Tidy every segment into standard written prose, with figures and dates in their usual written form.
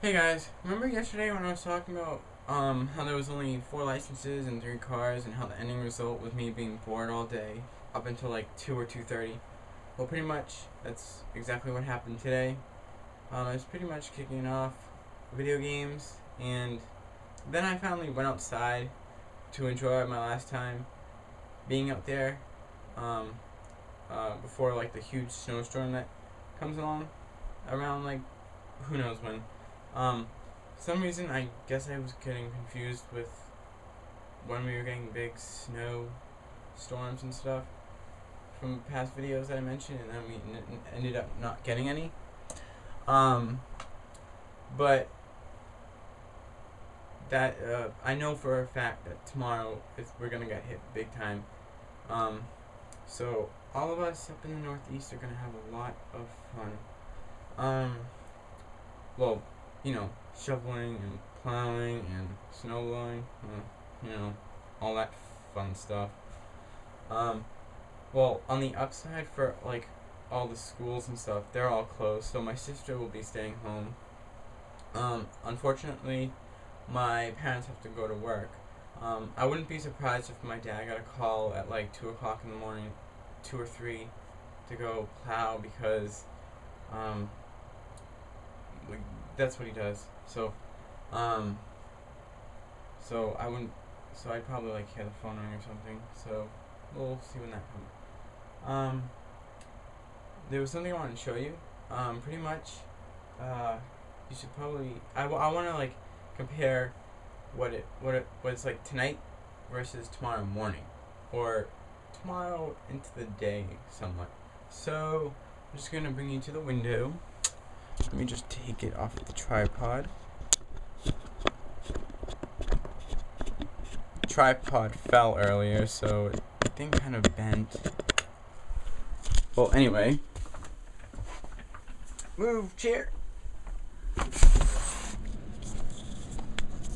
Hey guys, remember yesterday when I was talking about how there was only 4 licenses and 3 cars and how the ending result was me being bored all day up until like 2 or 2:30? Well, pretty much that's exactly what happened today. I was pretty much kicking off video games, and then I finally went outside to enjoy my last time being out there um, before like the huge snowstorm that comes along around like who knows when. Um, some reason I guess I was getting confused with when we were getting big snow storms and stuff from past videos that I mentioned, and then we ended up not getting any. Um, but that I know for a fact that tomorrow we're gonna get hit big time. Um, so all of us up in the Northeast are gonna have a lot of fun. Um, well, shoveling and plowing and snow blowing, all that fun stuff. Um, well, on the upside for like all the schools and stuff, they're all closed, so my sister will be staying home. Unfortunately, my parents have to go to work. I wouldn't be surprised if my dad got a call at like 2 o'clock in the morning, 2 or 3, to go plow because um, like that's what he does. Um, so I wouldn't. So I'd probably like hear the phone ring or something. So we'll see when that comes. There was something I wanted to show you. Pretty much, you should probably. I want to like compare what it's like tonight versus tomorrow morning, or tomorrow into the day somewhat. So I'm just gonna bring you to the window. Let me just take it off of the tripod. Tripod fell earlier, so the thing kind of bent. Well, anyway. Move, chair.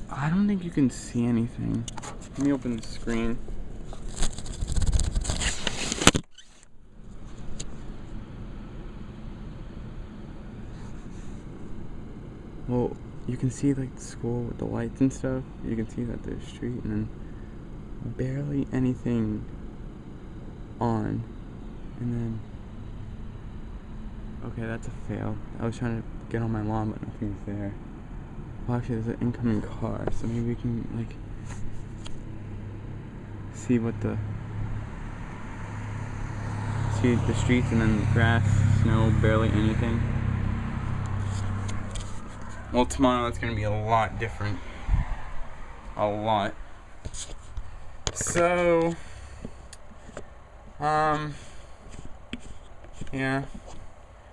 I don't think you can see anything. Let me open the screen. Well, you can see like the school with the lights and stuff. You can see that there's street and then barely anything on. And then, okay, that's a fail. I was trying to get on my lawn, but nothing's there. Well, actually, there's an incoming car, so maybe we can like see the streets and then the grass, snow, barely anything. Well, tomorrow it's gonna be a lot different. A lot. So, yeah,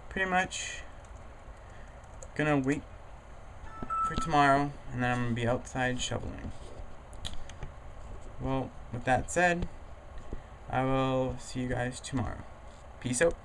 pretty much gonna wait for tomorrow, and then I'm gonna be outside shoveling. Well, with that said, I will see you guys tomorrow. Peace out.